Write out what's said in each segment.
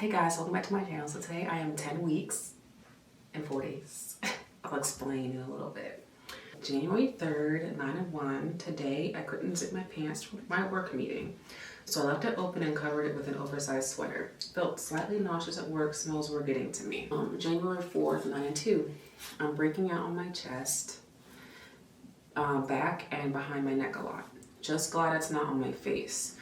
Hey guys, welcome back to my channel. So today I am 10 weeks and 4 days. I'll explain in a little bit. January 3rd, 9 and 1. Today I couldn't zip my pants for my work meeting. So I left it open and covered it with an oversized sweater. Felt slightly nauseous at work, smells were getting to me. January 4th, 9 and 2. I'm breaking out on my chest, back and behind my neck a lot. Just glad it's not on my face.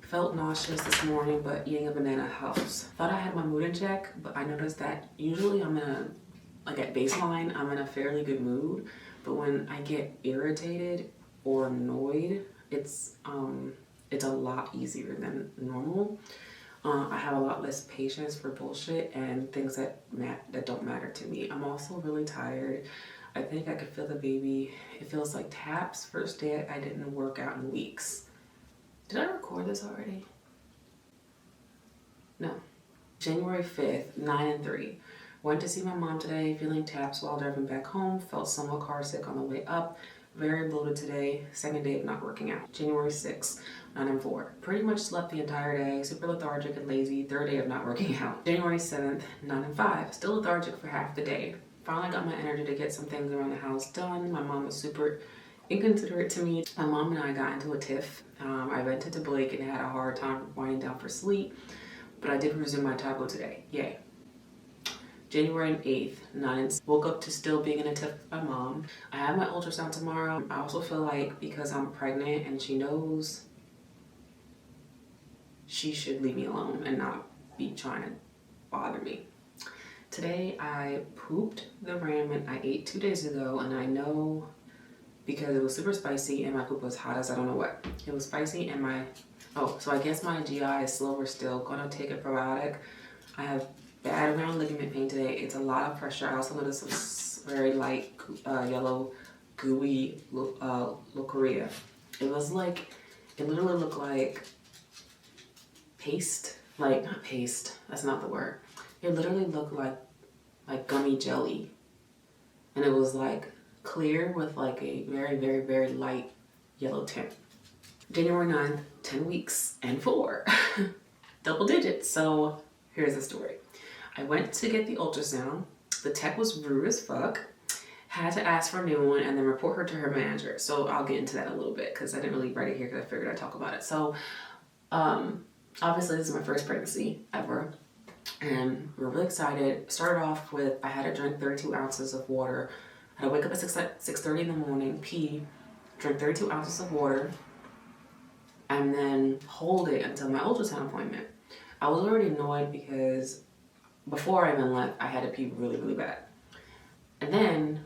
Felt nauseous this morning, but eating a banana helps. Thought I had my mood in check, but I noticed that usually at baseline, I'm in a fairly good mood. But when I get irritated or annoyed, it's a lot easier than normal. I have a lot less patience for bullshit and things that don't matter to me. I'm also really tired. I think I could feel the baby. It feels like taps. First day I didn't work out in weeks. Did I record this already? No. January 5th, 9 and 3. Went to see my mom today, feeling taps while driving back home. Felt somewhat car sick on the way up. Very bloated today. Second day of not working out. January 6th, 9 and 4. Pretty much slept the entire day. Super lethargic and lazy. Third day of not working out. January 7th, 9 and 5. Still lethargic for half the day. Finally got my energy to get some things around the house done. My mom was super inconsiderate to me. My mom and I got into a tiff. I vented to Blake and had a hard time winding down for sleep, but I did resume my taco today. Yay. January 8th, 9 and 6. Woke up to still being in a tiff with my mom. I have my ultrasound tomorrow. I also feel like because I'm pregnant and she knows, she should leave me alone and not be trying to bother me. Today I pooped the ramen I ate 2 days ago, and I know because it was super spicy and my poop was hot as I don't know what. It was spicy and so I guess my GI is slower still. Gonna take a probiotic. I have bad round ligament pain today. It's a lot of pressure. I also noticed some very light yellow gooey leukorrhea. It literally looked like paste. Like, not paste, that's not the word. It literally looked like gummy jelly. And it was like clear with like a very, very, very light yellow tint. January 9th, 10 weeks and 4. Double digits. So here's the story. I went to get the ultrasound. The tech was rude as fuck. Had to ask for a new one and then report her to her manager. So I'll get into that a little bit because I didn't really write it here because I figured I'd talk about it. So obviously this is my first pregnancy ever. And we're really excited. Started off with, I had to drink 32 ounces of water. I had to wake up at 6:30 in the morning, pee, drink 32 ounces of water, and then hold it until my ultrasound appointment. I was already annoyed because before I even left, I had to pee really, really bad. And then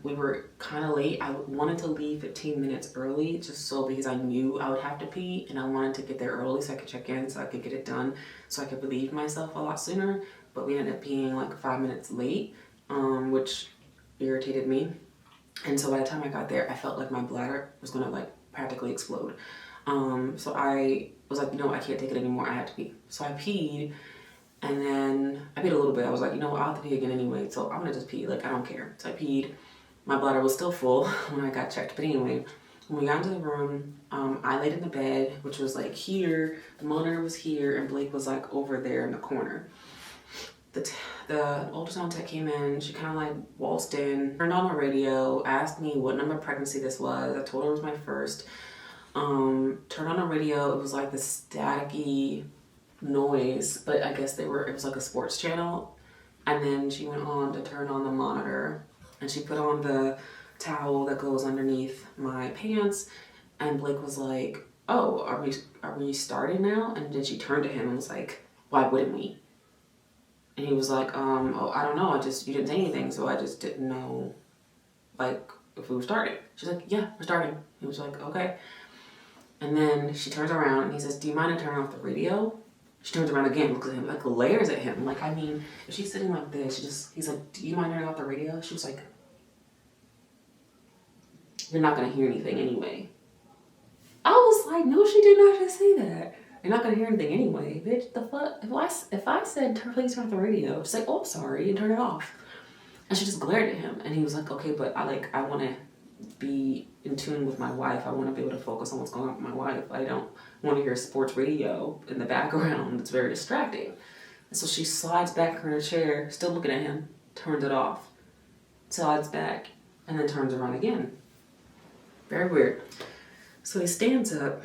we were kind of late. I wanted to leave 15 minutes early because I knew I would have to pee, and I wanted to get there early so I could check in, so I could get it done, so I could relieve myself a lot sooner. But we ended up being like 5 minutes late, which irritated me. And so by the time I got there, I felt like my bladder was gonna like practically explode. So I was like, I can't take it anymore. I have to pee. So I peed, and then I peed a little bit. I was like, I'll have to pee again anyway, so I'm gonna just pee. Like, I don't care. So I peed. My bladder was still full when I got checked. But anyway, when we got into the room, I laid in the bed, which was like here. The monitor was here, and Blake was like over there in the corner. The ultrasound tech came in. She kind of like waltzed in, turned on the radio, asked me what number of pregnancy this was. I told her it was my first. Turned on the radio. It was like the staticky noise, but I guess it was like a sports channel. And then she went on to turn on the monitor, and she put on the towel that goes underneath my pants. And Blake was like, "Oh, are we starting now?" And then she turned to him and was like, "Why wouldn't we?" And he was like, "Oh, I don't know. You didn't say anything, so I just didn't know, like, if we were starting." She's like, "Yeah, we're starting." He was like, "Okay." And then she turns around and he says, "Do you mind to turn off the radio?" She turns around again, looks at him, like glares at him. Like, I mean, if she's sitting like this, he's like, "Do you mind turning off the radio?" She was like, "You're not gonna hear anything anyway." I was like, no, she did not just say that. You're not gonna hear anything anyway, bitch. The fuck? If I said, "Please turn off the radio," she's like, "Oh, sorry," and turn it off. And she just glared at him, and he was like, "Okay, but I want to be in tune with my wife. I want to be able to focus on what's going on with my wife. I don't want to hear sports radio in the background. It's very distracting." And so she slides back in her chair, still looking at him, turns it off, slides back, and then turns around again. Very weird. So he stands up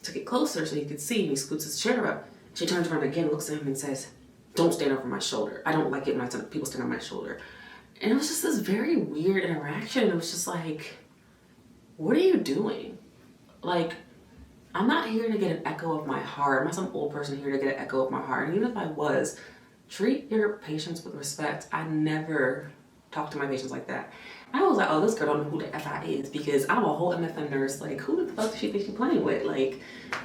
to get closer so he could see, and he scoots his chair up. She turns around again, looks at him, and says, "Don't stand over my shoulder. I don't like it when people stand on my shoulder." And it was just this very weird interaction. It was just like, what are you doing? Like, I'm not here to get an echo of my heart. I'm not some old person here to get an echo of my heart. And even if I was, treat your patients with respect. I never talk to my patients like that. I was like, oh, this girl don't know who the F I is, because I'm a whole MFM nurse. Like, who the fuck does she think she's playing with? Like,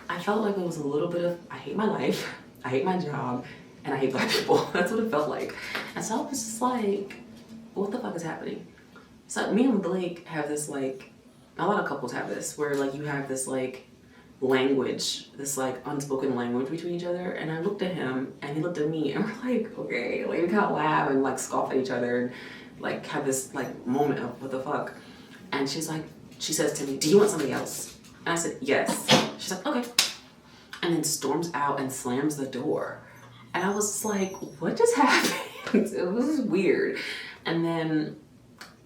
I felt like it was a little bit of, I hate my life, I hate my job, and I hate Black people. That's what it felt like. And so I was just like, what the fuck is happening? So me and Blake have this, like, a lot of couples have this, where like you have this like language, this like unspoken language between each other. And I looked at him and he looked at me, and we're like, okay, like we kind of laugh and like scoff at each other and like have this like moment of what the fuck. And she's like, she says to me, "Do you want somebody else?" And I said, "Yes." She's like, "Okay." And then storms out and slams the door. And I was like, what just happened? It was weird. And then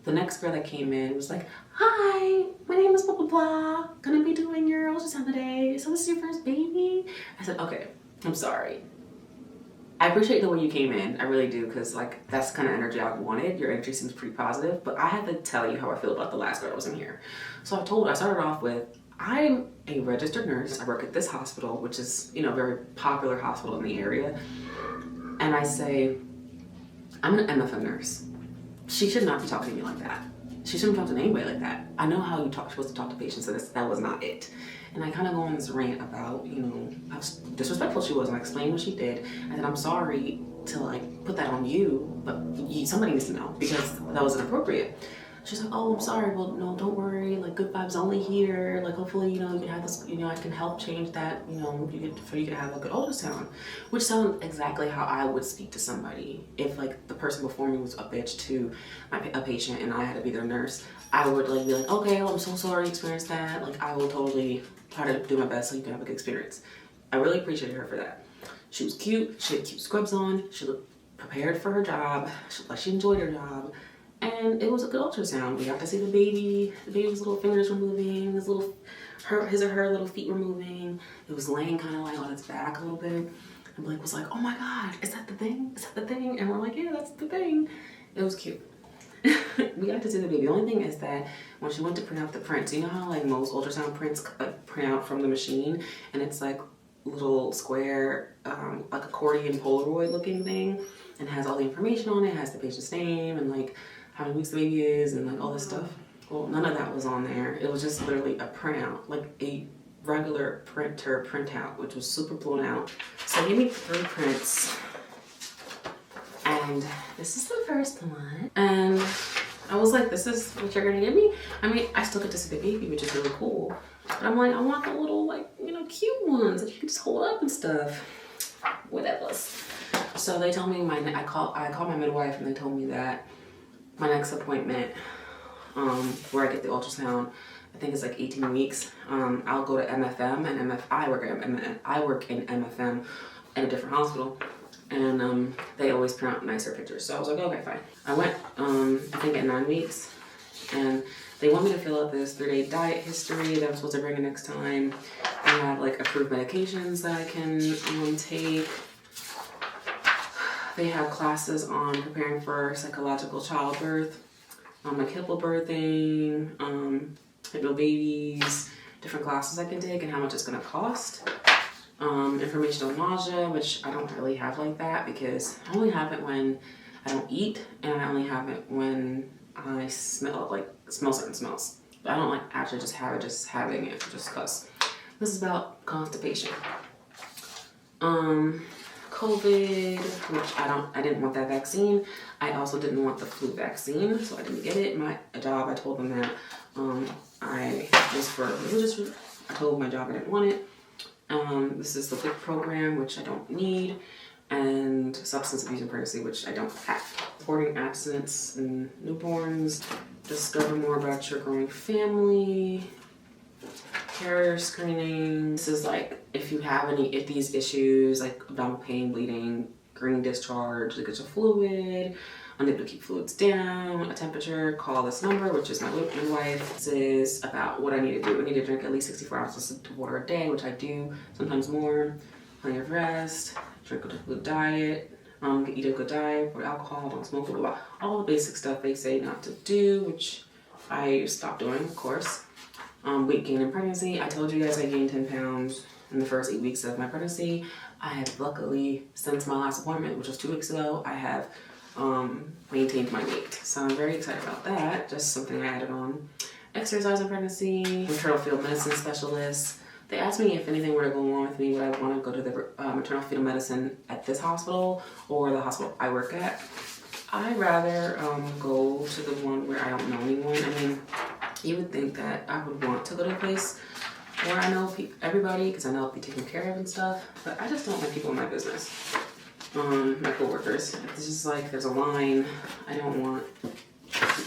the next girl that came in was like, "Hi, my name is blah blah blah. Gonna be doing your ultrasound today. So this is your first baby?" I said, "Okay, I'm sorry. I appreciate the way you came in. I really do, because like that's the kind of energy I wanted. Your energy seems pretty positive, but I had to tell you how I feel about the last girl that was in here." So I started off with, I'm a registered nurse. I work at this hospital, which is, you know, a very popular hospital in the area. And I say, I'm an MFM nurse. She should not be talking to me like that. She shouldn't talk to anybody like that. I know how you're supposed to talk to patients, so that was not it. And I kind of go on this rant about, you know, how disrespectful she was, and I explained what she did. I said, I'm sorry to like put that on you, but somebody needs to know, because that was inappropriate. She's like, "Oh, I'm sorry. Well, no, don't worry. Like, good vibes only here. Like, hopefully, you know, you can have this, you know, I can help change that, you know, for you to have a good ultrasound," which sounded exactly how I would speak to somebody. If like the person before me was a bitch to a patient and I had to be their nurse, I would like be like, "Okay, well, I'm so sorry you experienced that. Like, I will totally try to do my best so you can have a good experience." I really appreciated her for that. She was cute. She had cute scrubs on. She looked prepared for her job. She looked like she enjoyed her job. And it was a good ultrasound. We got to see the baby. The baby's little fingers were moving. His or her little feet were moving. It was laying kind of like on its back a little bit. And Blake was like, "Oh my God, is that the thing? Is that the thing?" And we're like, "Yeah, that's the thing." It was cute. We got to see the baby. The only thing is that when she went to print out the prints, you know how like most ultrasound prints print out from the machine, and it's like little square, like accordion Polaroid looking thing, and has all the information on it, has the patient's name and like how many weeks the baby is and like all this stuff. Well, none of that was on there. It was just literally a printout, like a regular printer printout, which was super blown out. So they gave me 3 prints, and this is the first one. And I was like, this is what you're gonna give me? I mean, I still get to see the baby, which is really cool. But I'm like, I want the little, like, you know, cute ones that you can just hold up and stuff. Whatever. So they told me I called my midwife, and they told me that my next appointment, where I get the ultrasound, I think it's like 18 weeks. I'll go to MFM, and I work in MFM at a different hospital, and they always print out nicer pictures. So I was like, okay, fine. I went, I think at 9 weeks, and they want me to fill out this 3-day diet history that I'm supposed to bring in next time. I have like approved medications that I can take. They have classes on preparing for psychological childbirth, like hypnobirthing, hypnobabies, different classes I can take and how much it's gonna cost. Information on nausea, which I don't really have like that, because I only have it when I don't eat, and I only have it when I smell certain smells. But I don't like actually just having it just cause. This is about constipation. COVID, which I didn't want that vaccine. I also didn't want the flu vaccine, so I didn't get it. My job, I told them that I was for religious. I told my job I didn't want it. This is the WIC program, which I don't need, and substance abuse and pregnancy, which I don't have. Supporting abstinence in newborns, discover more about your growing family, carrier screening. This is like if you have if these issues like abdominal pain, bleeding, green discharge, like it's a fluid, unable to keep fluids down, a temperature, call this number, which is my midwife. This is about what I need to do. I need to drink at least 64 ounces of water a day, which I do, sometimes more. Plenty of rest, drink a good diet, eat a good diet, avoid alcohol, don't smoke, blah, blah, blah. All the basic stuff they say not to do, which I stopped doing, of course. Weight gain in pregnancy. I told you guys I gained 10 pounds in the first 8 weeks of my pregnancy. I have luckily, since my last appointment, which was 2 weeks ago, I have maintained my weight. So I'm very excited about that. Just something I added on. Exercise in pregnancy, maternal fetal medicine specialist. They asked me if anything were to go wrong with me, would I want to go to the maternal fetal medicine at this hospital or the hospital I work at. I'd rather go to the one where I don't know anyone. I mean, you would think that I would want to go to a place where I know everybody, because I know I'll be taken care of and stuff, but I just don't like people in my business. My coworkers. It's just like there's a line. I don't want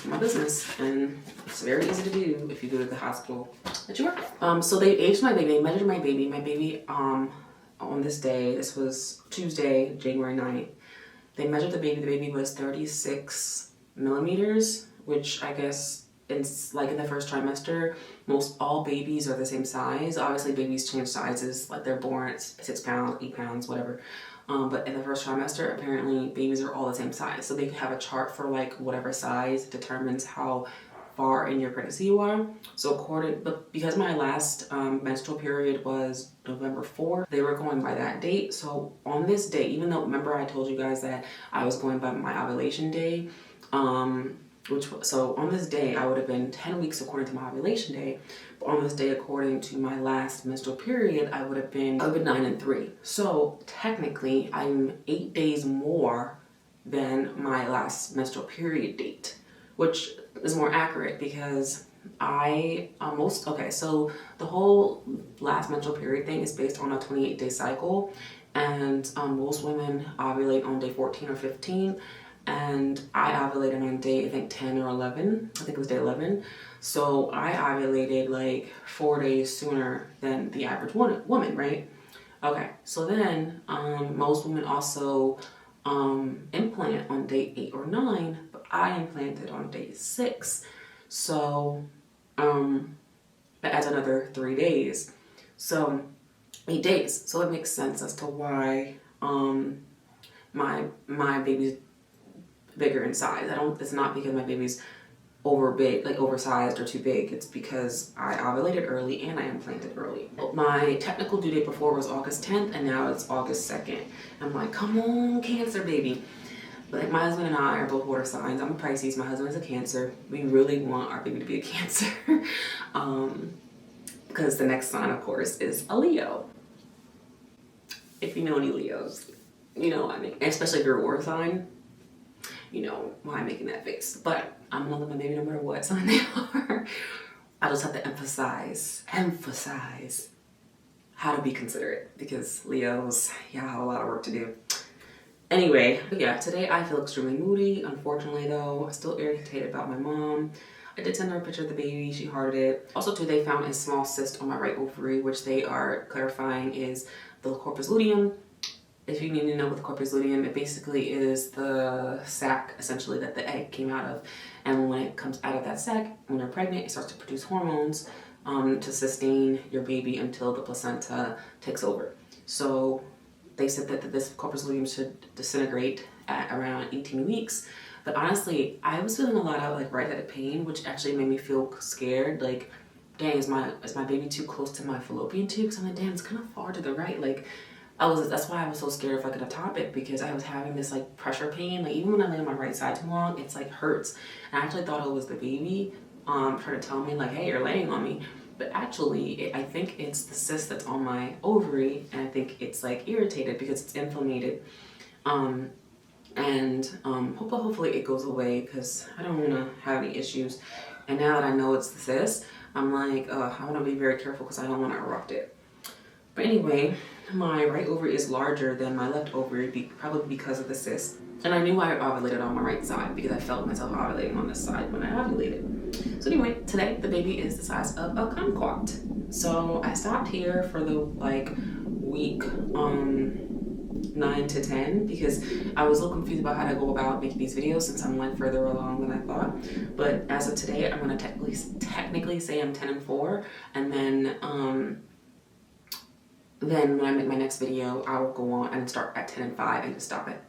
my business, and it's very easy to do if you go to the hospital that you work at. So they aged my baby. They measured my baby. My baby on this day. This was Tuesday, January 9th. They measured the baby. The baby was 36 millimeters, which I guess it's like in the first trimester, most all babies are the same size. Obviously, babies change sizes, like they're born at 6 pounds, 8 pounds, whatever. But in the first trimester, apparently babies are all the same size. So they have a chart for like whatever size determines how far in your pregnancy you are. So but because my last menstrual period was November 4th, they were going by that date. So on this day, even though, remember I told you guys that I was going by my ovulation day, so on this day, I would have been 10 weeks according to my ovulation day. But on this day, according to my last menstrual period, I would have been 9 and 3. So technically, I'm 8 days more than my last menstrual period date, which is more accurate because so the whole last menstrual period thing is based on a 28-day cycle. And most women ovulate on day 14 or 15. And I ovulated on day, I think 10 or 11. I think it was day 11. So I ovulated like 4 days sooner than the average woman, right? Okay, so then most women also implant on day 8 or 9, but I implanted on day 6. So that adds another 3 days. So 8 days. So it makes sense as to why my baby's bigger in size. It's not because my baby's oversized or too big. It's because I ovulated early and I implanted early. My technical due date before was August 10th and now it's August 2nd. I'm like, come on, Cancer baby. But my husband and I are both water signs. I'm a Pisces, my husband is a Cancer. We really want our baby to be a Cancer. Because the next sign, of course, is a Leo. If you know any Leos, you know what I mean. Especially if you're a water sign, you know why I'm making that face. But I'm gonna love my baby no matter what sign they are. I just have to emphasize how to be considerate, because Leos, yeah, have a lot of work to do. Anyway, yeah, today I feel extremely moody. Unfortunately though, I'm still irritated about my mom. I did send her a picture of the baby, she hearted it. Also too, they found a small cyst on my right ovary, which they are clarifying is the corpus luteum. If you need to know what the corpus luteum, it basically is the sac essentially that the egg came out of. And when it comes out of that sac, when you're pregnant, it starts to produce hormones to sustain your baby until the placenta takes over. So they said that this corpus luteum should disintegrate at around 18 weeks. But honestly, I was feeling a lot of like right-sided pain, which actually made me feel scared. Like, dang, is my baby too close to my fallopian tube? Because I'm like, damn, it's kind of far to the right. Like, that's why I was so scared of like an ectopic, because I was having this like pressure pain. Like even when I lay on my right side too long, it's like hurts. And I actually thought it was the baby trying to tell me like, hey, you're laying on me. But actually, I think it's the cyst that's on my ovary, and I think it's like irritated because it's inflamed. Hopefully it goes away because I don't want to have any issues. And now that I know it's the cyst, I'm like, I want to be very careful because I don't want to erupt it. But anyway, my right ovary is larger than my left ovary, probably because of the cyst. And I knew I ovulated on my right side because I felt myself ovulating on this side when I ovulated. So anyway, today the baby is the size of a kumquat. So I stopped here for the like week 9 to 10 because I was a little confused about how to go about making these videos since I'm like further along than I thought. But as of today, I'm gonna technically say I'm 10 and 4, and then when I make my next video, I will go on and start at 10 and 5 and just stop at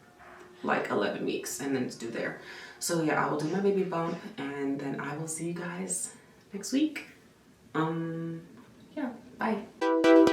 like 11 weeks and then just do there. So yeah, I will do my baby bump and then I will see you guys next week. Yeah, bye.